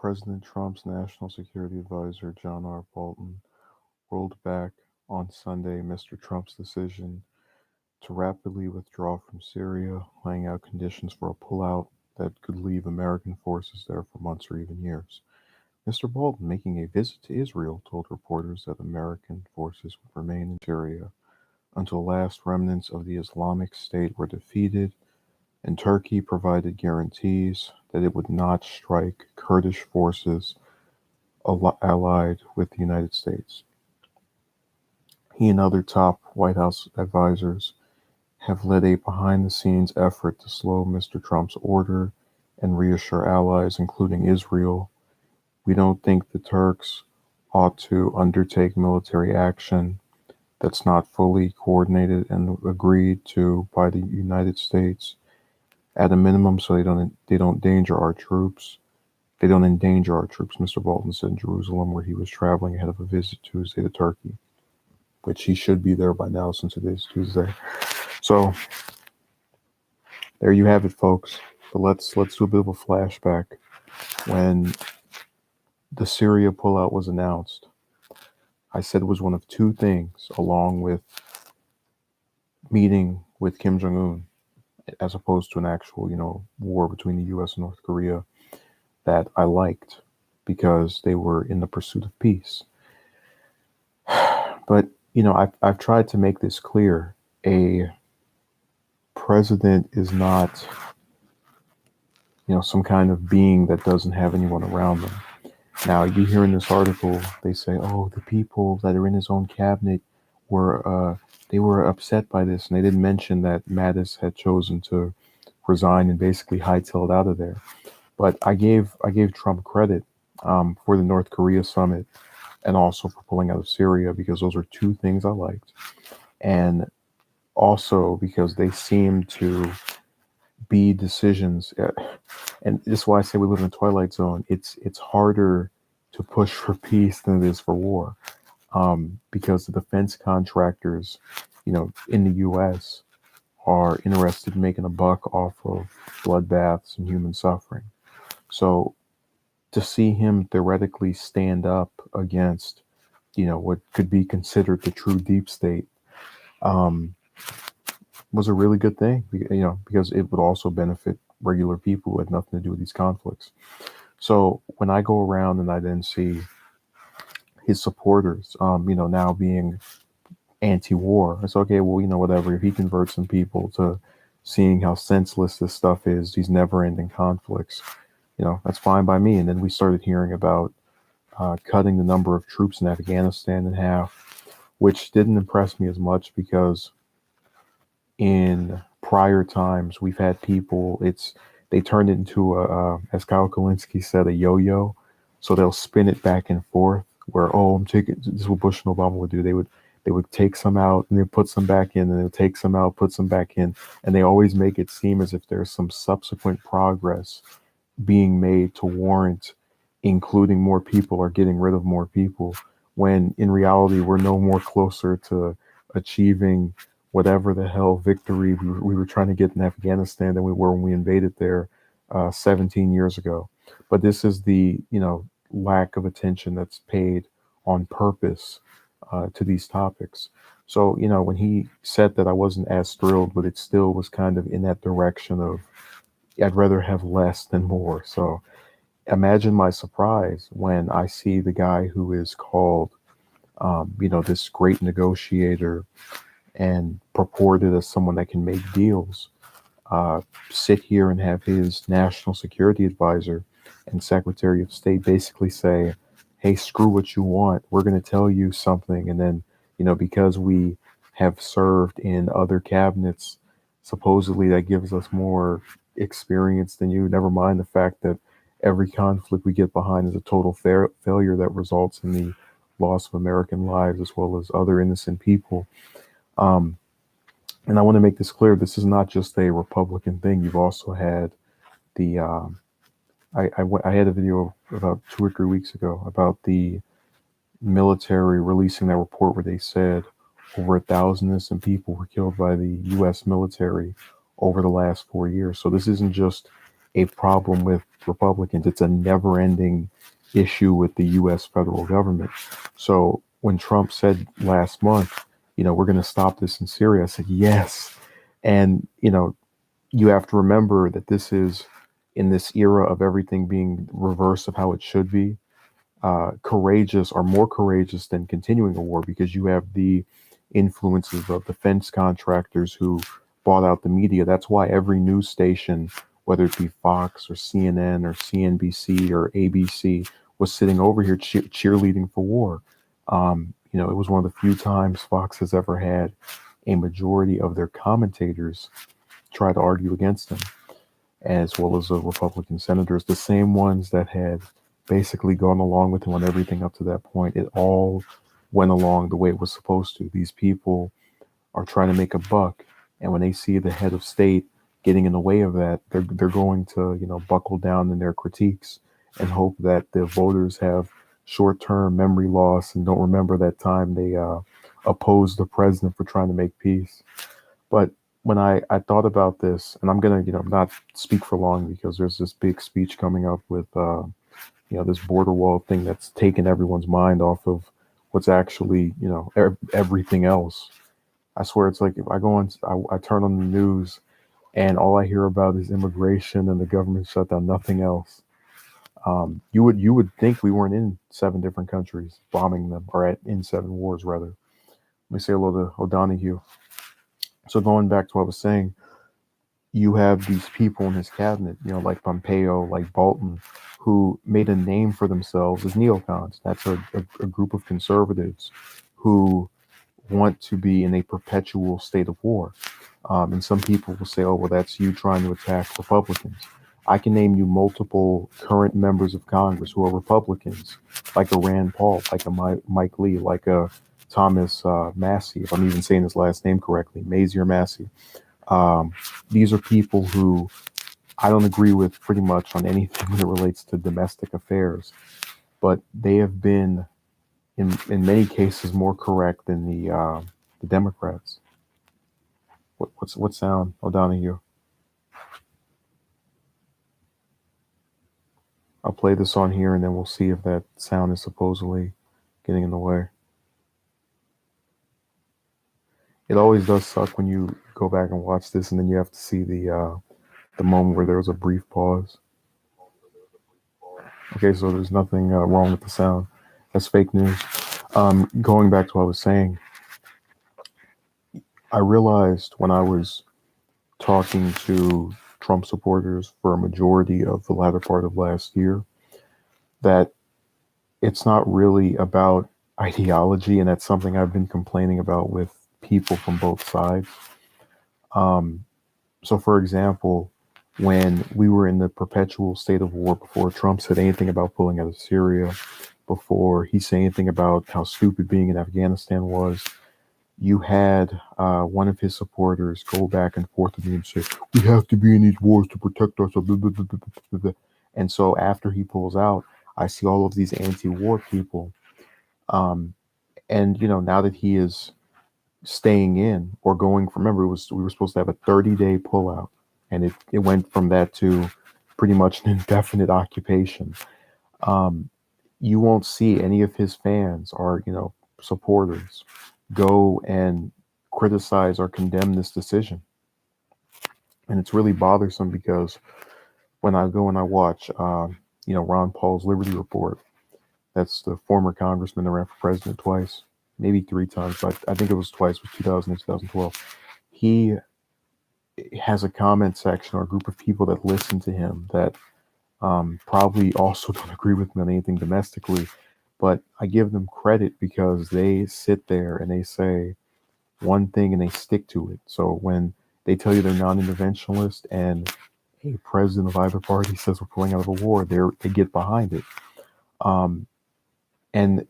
President Trump's National Security Advisor, John R. Bolton, rolled back on Sunday Mr. Trump's decision to rapidly withdraw from Syria, laying out conditions for a pullout that could leave American forces there for months or even years. Mr. Bolton, making a visit to Israel, told reporters that American forces would remain in Syria until last remnants of the Islamic State were defeated, and Turkey provided guarantees that it would not strike Kurdish forces allied with the United States. He and other top White House advisors have led a behind-the-scenes effort to slow Mr. Trump's order and reassure allies, including Israel. We don't think the Turks ought to undertake military action that's not fully coordinated and agreed to by the United States at a minimum, so they don't endanger our troops. They don't endanger our troops, Mr. Bolton said in Jerusalem, where he was traveling ahead of a visit Tuesday to Turkey, which he should be there by now since it is Tuesday. So there you have it, folks. But let's do a bit of a flashback. When the Syria pullout was announced, I said it was one of two things, along with meeting with Kim Jong-un, as opposed to an actual, war between the U.S. and North Korea, that I liked because they were in the pursuit of peace. But, I've tried to make this clear. A president is not, some kind of being that doesn't have anyone around them. Now, you hear in this article, they say, oh, the people that are in his own cabinet they were upset by this, and they didn't mention that Mattis had chosen to resign and basically hightailed out of there. But I gave Trump credit for the North Korea summit and also for pulling out of Syria, because those are two things I liked. And also because they seem to be decisions, and this is why I say we live in a twilight zone. It's harder to push for peace than it is for war, because the defense contractors, in the U.S. are interested in making a buck off of bloodbaths and human suffering. So to see him theoretically stand up against, what could be considered the true deep state, was a really good thing, because it would also benefit regular people who had nothing to do with these conflicts. So when I go around and I then see his supporters, now being anti-war, it's okay, well, whatever. If he converts some people to seeing how senseless this stuff is, these never-ending conflicts, that's fine by me. And then we started hearing about cutting the number of troops in Afghanistan in half, which didn't impress me as much, because in prior times we've had people, they turned it into as Kyle Kalinske said, a yo-yo. So they'll spin it back and forth, where, I'm taking, this is what Bush and Obama would do. They would take some out and they put some back in, and they would take some out, put some back in, and they always make it seem as if there's some subsequent progress being made to warrant including more people or getting rid of more people, when in reality we're no more closer to achieving whatever the hell victory we were trying to get in Afghanistan than we were when we invaded there 17 years ago. But this is the lack of attention that's paid on purpose to these topics. So when he said that, I wasn't as thrilled, but it still was kind of in that direction of, I'd rather have less than more. So imagine my surprise when I see the guy who is called, this great negotiator and purported as someone that can make deals, sit here and have his national security advisor and Secretary of State basically say, hey, screw what you want. We're going to tell you something. And then, because we have served in other cabinets, supposedly that gives us more experience than you. Never mind the fact that every conflict we get behind is a total failure that results in the loss of American lives as well as other innocent people. And I want to make this clear. This is not just a Republican thing. You've also had the, I had a video about 2 or 3 weeks ago about the military releasing that report where they said over 1,000 innocent people were killed by the U.S. military over the last 4 years. So this isn't just a problem with Republicans. It's a never-ending issue with the U.S. federal government. So when Trump said last month, we're going to stop this in Syria, I said yes. And you have to remember that this is in this era of everything being reverse of how it should be. Courageous are more courageous than continuing a war, because you have the influences of defense contractors who bought out the media. That's why every news station, whether it be Fox or CNN or CNBC or ABC, was sitting over here cheerleading for war. It was one of the few times Fox has ever had a majority of their commentators try to argue against him, as well as the Republican senators, the same ones that had basically gone along with him on everything up to that point. It all went along the way it was supposed to. These people are trying to make a buck, and when they see the head of state getting in the way of that, they're going to buckle down in their critiques and hope that the voters have short-term memory loss and don't remember that time they opposed the president for trying to make peace. But when I thought about this, and I'm gonna not speak for long, because there's this big speech coming up with this border wall thing that's taken everyone's mind off of what's actually everything else. I swear, it's like if I go on, I turn on the news, and all I hear about is immigration and the government shutdown, nothing else. You would think we weren't in 7 different countries bombing them, or in 7 wars rather. Let me say hello to O'Donoghue. So going back to what I was saying, you have these people in his cabinet, like Pompeo, like Bolton, who made a name for themselves as neocons. That's a group of conservatives who want to be in a perpetual state of war. And some people will say, oh, well, that's you trying to attack Republicans. I can name you multiple current members of Congress who are Republicans, like a Rand Paul, like a Mike Lee, like a Thomas Massey, if I'm even saying his last name correctly, Mazier Massey. These are people who I don't agree with pretty much on anything that relates to domestic affairs, but they have been, in many cases, more correct than the Democrats. What sound, O'Donoghue? I'll play this on here, and then we'll see if that sound is supposedly getting in the way. It always does suck when you go back and watch this, and then you have to see the moment where there was a brief pause. Okay, so there's nothing wrong with the sound. That's fake news. Going back to what I was saying, I realized when I was talking to Trump supporters for a majority of the latter part of last year that it's not really about ideology, and that's something I've been complaining about with people from both sides. So, for example, when we were in the perpetual state of war, before Trump said anything about pulling out of Syria, before he said anything about how stupid being in Afghanistan was, you had one of his supporters go back and forth with me and say, we have to be in these wars to protect ourselves. And so after he pulls out, I see all of these anti-war people. And, now that he is staying in or going, remember, we were supposed to have a 30-day pullout. And it went from that to pretty much an indefinite occupation. You won't see any of his fans or, supporters go and criticize or condemn this decision. And it's really bothersome, because when I go and I watch, Ron Paul's Liberty Report, that's the former congressman that ran for president twice, maybe 3 times, but I think it was twice, with 2000 and 2012. He has a comment section or a group of people that listen to him that probably also don't agree with me on anything domestically, but I give them credit because they sit there and they say one thing and they stick to it. So when they tell you they're non-interventionist and a president of either party says we're pulling out of a war, they get behind it. And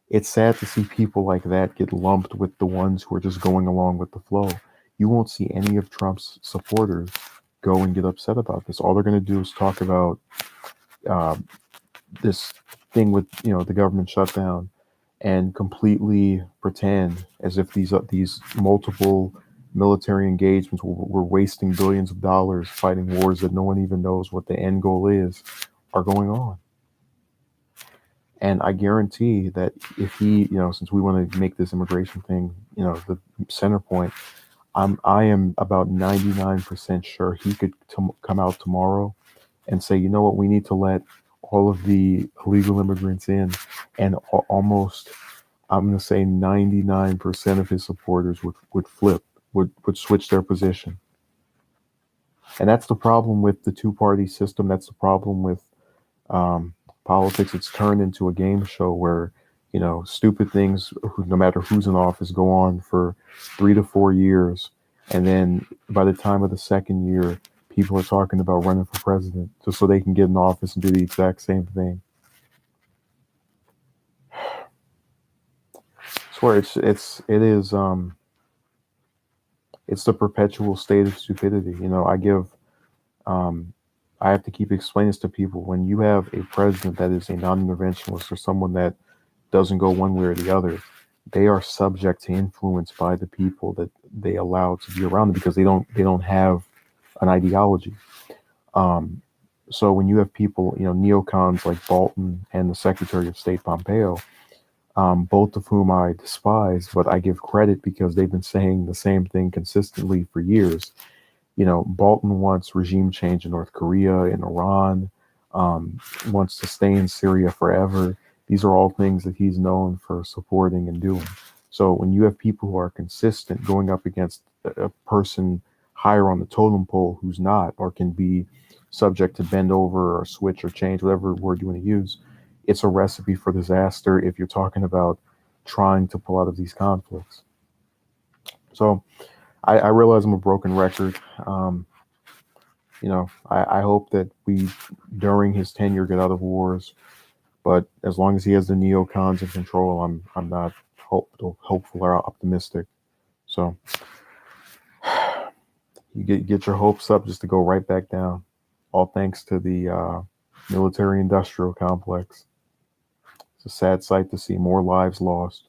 it's sad to see people like that get lumped with the ones who are just going along with the flow. You won't see any of Trump's supporters go and get upset about this. All they're going to do is talk about this thing with the government shutdown, and completely pretend as if these multiple military engagements. We're wasting billions of dollars fighting wars that no one even knows what the end goal is, are going on. And I guarantee that if he, since we want to make this immigration thing, the center point, I am about 99% sure he could come out tomorrow and say, you know what, we need to let all of the illegal immigrants in, and almost, I'm going to say 99% of his supporters would flip, would switch their position. And that's the problem with the two-party system. That's the problem with um, politics. It's turned into a game show where, stupid things, no matter who's in office, go on for 3 to 4 years. And then by the time of the second year, people are talking about running for president just so they can get in office and do the exact same thing. I swear it's the perpetual state of stupidity. Um, I have to keep explaining this to people. When you have a president that is a non-interventionist or someone that doesn't go one way or the other, they are subject to influence by the people that they allow to be around them because they don't have an ideology. Um, so when you have people, neocons like Bolton and the Secretary of State Pompeo, both of whom I despise, but I give credit because they've been saying the same thing consistently for years. Bolton wants regime change in North Korea, in Iran, wants to stay in Syria forever. These are all things that he's known for supporting and doing. So when you have people who are consistent going up against a person higher on the totem pole who's not, or can be subject to bend over or switch or change, whatever word you want to use, it's a recipe for disaster if you're talking about trying to pull out of these conflicts. So I realize I'm a broken record. I hope that we, during his tenure, get out of wars. But as long as he has the neocons in control, I'm not hopeful or optimistic. So you get your hopes up just to go right back down. All thanks to the military-industrial complex. It's a sad sight to see more lives lost.